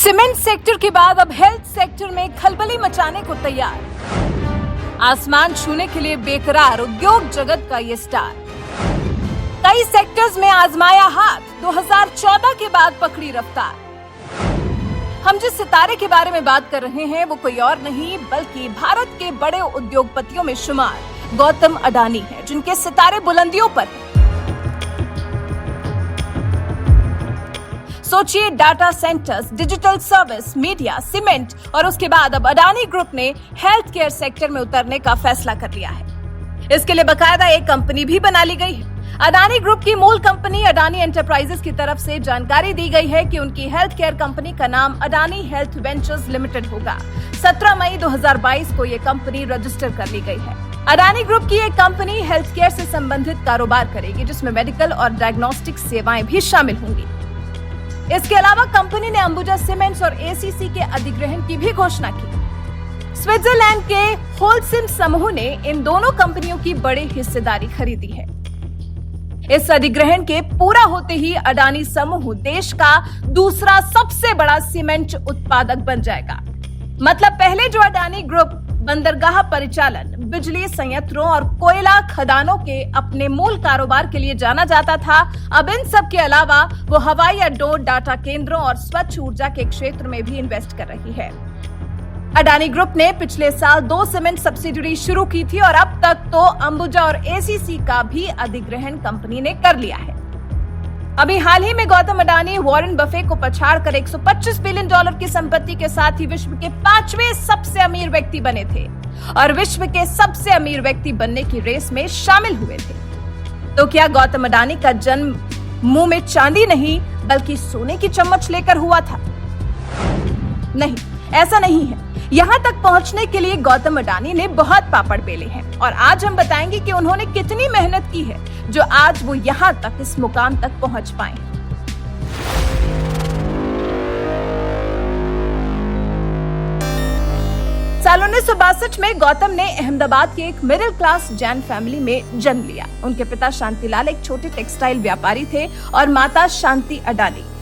Cement sector के बाद अब हेल्थ सेक्टर में खलबली मचाने को तैयार। आसमान छूने के लिए बेकरार उद्योग जगत का ये स्टार। कई सेक्टर्स में आजमाया हाथ, 2014 के बाद पकड़ी रफ्तार। हम जिस सितारे के बारे में बात कर रहे हैं वो कोई और नहीं बल्कि भारत के बड़े उद्योगपतियों में शुमार गौतम अडानी है, जिनके सितारे बुलंदियों पर हैं। सोचिए, data centres, digital service, media, cement और उसके बाद अब अडानी ग्रुप ने हेल्थ केयर सेक्टर में उतरने का फैसला कर लिया है। इसके लिए बकायदा एक कंपनी भी बना ली गई है। अडानी ग्रुप की मूल कंपनी अडानी एंटरप्राइजेस की तरफ से जानकारी दी गई है कि उनकी हेल्थ केयर कंपनी का नाम अडानी हेल्थ वेंचर्स लिमिटेड होगा। 17 मई 2022 को ये कंपनी रजिस्टर कर ली गई है। अडानी ग्रुप की एक कंपनी हेल्थ केयर से संबंधित कारोबार करेगी, जिसमें मेडिकल और डायग्नोस्टिक सेवाएं भी शामिल होंगी। इसके अलावा कंपनी ने अंबुजा सीमेंट्स और एसीसी के अधिग्रहण की भी घोषणा की। स्विट्जरलैंड के होलसिम समूह ने इन दोनों कंपनियों की बड़ी हिस्सेदारी खरीदी है। इस अधिग्रहण के पूरा होते ही अडानी समूह देश का दूसरा सबसे बड़ा सीमेंट उत्पादक बन जाएगा। मतलब पहले जो अडानी ग्रुप बंदरगाह परिचालन, बिजली संयंत्रों और कोयला खदानों के अपने मूल कारोबार के लिए जाना जाता था, अब इन सब के अलावा वो हवाई अड्डों, डाटा केंद्रों और स्वच्छ ऊर्जा के क्षेत्र में भी इन्वेस्ट कर रही है। अडानी ग्रुप ने पिछले साल 2 सीमेंट सब्सिडियरी शुरू की थी और अब तक तो अंबुजा और एसीसी का भी अधिग्रहण कंपनी ने कर लिया है। अभी हाल ही में गौतम अडानी वॉरेन बफे को पछाड़कर $125 बिलियन की संपत्ति के साथ ही विश्व के 5वें सबसे अमीर व्यक्ति बने थे और विश्व के सबसे अमीर व्यक्ति बनने की रेस में शामिल हुए थे। तो क्या गौतम अडानी का जन्म मुंह में चांदी नहीं बल्कि सोने की चम्मच लेकर हुआ था? नहीं, ऐसा नहीं है। यहाँ तक पहुँचने के लिए गौतम अडानी ने बहुत पापड़ बेले हैं और आज हम बताएंगे कि उन्होंने कितनी मेहनत की है जो आज वो यहाँ तक इस मुकाम तक पहुँच पाए। साल 1962 में गौतम ने अहमदाबाद के एक मिडिल क्लास जैन फैमिली में जन्म लिया। उनके पिता शांतिलाल एक छोटे टेक्सटाइल व्यापारी थे और माता शांति अडानी।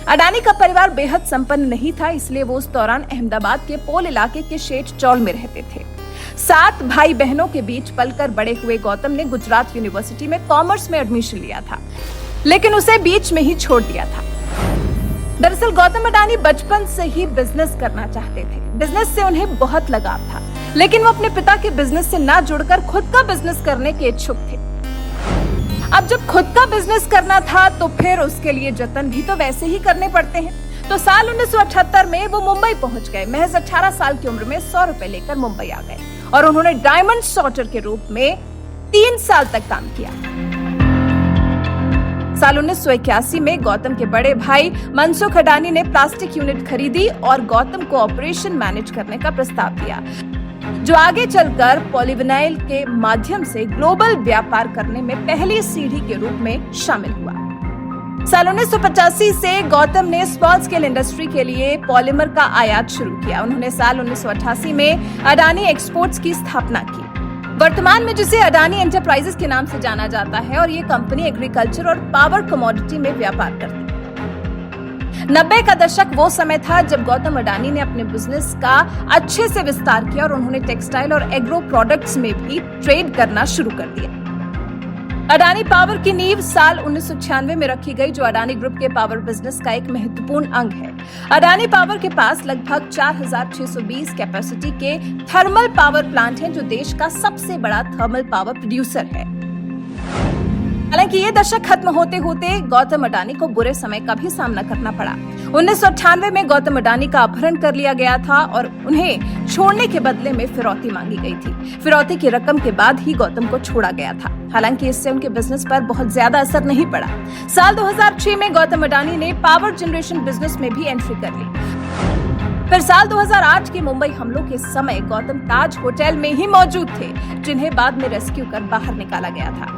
अडानी का परिवार बेहद संपन्न नहीं था, इसलिए वो उस दौरान अहमदाबाद के पोल इलाके के शेठ चौल में रहते थे। 7 भाई बहनों के बीच पलकर बड़े हुए गौतम ने गुजरात यूनिवर्सिटी में कॉमर्स में एडमिशन लिया था, लेकिन उसे बीच में ही छोड़ दिया था। दरअसल गौतम अडानी बचपन से ही बिजनेस करना चाहते थे। बिजनेस से उन्हें बहुत लगाव था, लेकिन वो अपने पिता के बिजनेस से ना जुड़कर खुद का बिजनेस करने के इच्छुक थे। अब जब खुद का बिजनेस करना था तो फिर उसके लिए जतन भी तो वैसे ही करने पड़ते हैं। तो साल 1978 में वो मुंबई पहुंच गए। महज 18 साल की उम्र में 100 रुपए लेकर मुंबई आ गए और उन्होंने डायमंड सॉर्टर के रूप में 3 साल तक काम किया। साल 1981 में गौतम के बड़े भाई मनसुख अडानी ने प्लास्टिक यूनिट खरीदी और गौतम को ऑपरेशन मैनेज करने का प्रस्ताव दिया, जो आगे चलकर पॉलीविनाइल के माध्यम से ग्लोबल व्यापार करने में पहली सीढ़ी के रूप में शामिल हुआ। साल 1985 से गौतम ने स्मॉल स्केल इंडस्ट्री के लिए पॉलीमर का आयात शुरू किया। उन्होंने साल 1988 में अडानी एक्सपोर्ट्स की स्थापना की, वर्तमान में जिसे अडानी एंटरप्राइजेस के नाम से जाना जाता है, और ये कंपनी एग्रीकल्चर और पावर कमोडिटी में व्यापार करती है। 90 का दशक वो समय था जब गौतम अडानी ने अपने बिजनेस का अच्छे से विस्तार किया और उन्होंने टेक्सटाइल और एग्रो प्रोडक्ट्स में भी ट्रेड करना शुरू कर दिया। अडानी पावर की नींव साल 1996 में रखी गई, जो अडानी ग्रुप के पावर बिजनेस का एक महत्वपूर्ण अंग है। अडानी पावर के पास लगभग 4620 कैपेसिटी के थर्मल पावर प्लांट हैं, जो देश का सबसे बड़ा थर्मल पावर प्रोड्यूसर है। हालांकि ये दशक खत्म होते होते गौतम अडानी को बुरे समय का भी सामना करना पड़ा। 1998 में गौतम अडानी का अपहरण कर लिया गया था और उन्हें छोड़ने के बदले में फिरौती मांगी गई थी। फिरौती की रकम के बाद ही गौतम को छोड़ा गया था। हालांकि इससे उनके बिजनेस पर बहुत ज्यादा असर नहीं पड़ा। साल 2006 में गौतम अडानी ने पावर जनरेशन बिजनेस में भी एंट्री कर ली। फिर साल 2008 के मुंबई हमलों के समय गौतम ताज होटल में ही मौजूद थे, जिन्हें बाद में रेस्क्यू कर बाहर निकाला गया था।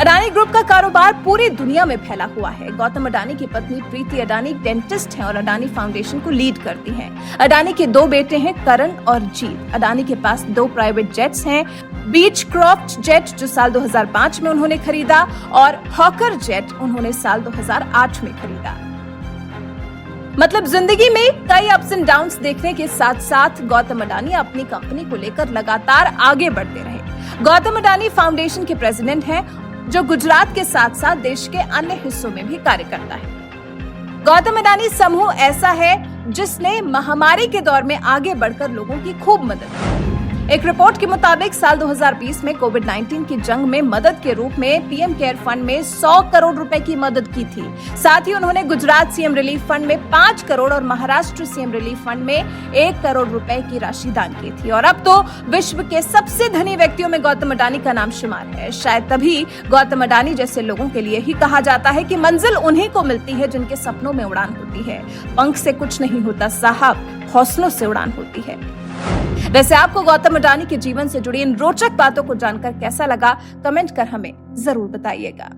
अडानी ग्रुप का कारोबार पूरी दुनिया में फैला हुआ है। गौतम अडानी की पत्नी प्रीति अडानी डेंटिस्ट हैं और अडानी फाउंडेशन को लीड करती हैं। अडानी के 2 बेटे हैं, करण और जीत। अडानी के पास 2 प्राइवेट जेट्स हैं, बीचक्राफ्ट जेट जो साल 2005 में उन्होंने खरीदा और हॉकर जेट उन्होंने साल 2008 में खरीदा। मतलब जिंदगी में कई अप्स एंड डाउन्स देखने के साथ साथ गौतम अडानी अपनी कंपनी को लेकर लगातार आगे बढ़ते रहे। गौतम अडानी फाउंडेशन के प्रेसिडेंट हैं, जो गुजरात के साथ साथ देश के अन्य हिस्सों में भी कार्य करता है। गौतम अडानी समूह ऐसा है जिसने महामारी के दौर में आगे बढ़कर लोगों की खूब मदद की। एक रिपोर्ट के मुताबिक साल 2020 में कोविड-19 की जंग में मदद के रूप में पीएम केयर फंड में 100 करोड़ रुपए की मदद की थी। साथ ही उन्होंने गुजरात सीएम रिलीफ फंड में 5 करोड़ और महाराष्ट्र सीएम रिलीफ फंड में 1 करोड़ रुपए की राशि दान की थी। और अब तो विश्व के सबसे धनी व्यक्तियों में गौतम अडानी का नाम शुमार है। शायद तभी गौतम अडानी जैसे लोगों के लिए ही कहा जाता है कि मंजिल उन्हीं को मिलती है जिनके सपनों में उड़ान होती है। पंख से कुछ नहीं होता साहब, हौसलों से उड़ान होती है। वैसे आपको गौतम अडानी के जीवन से जुड़ी इन रोचक बातों को जानकर कैसा लगा, कमेंट कर हमें जरूर बताइएगा।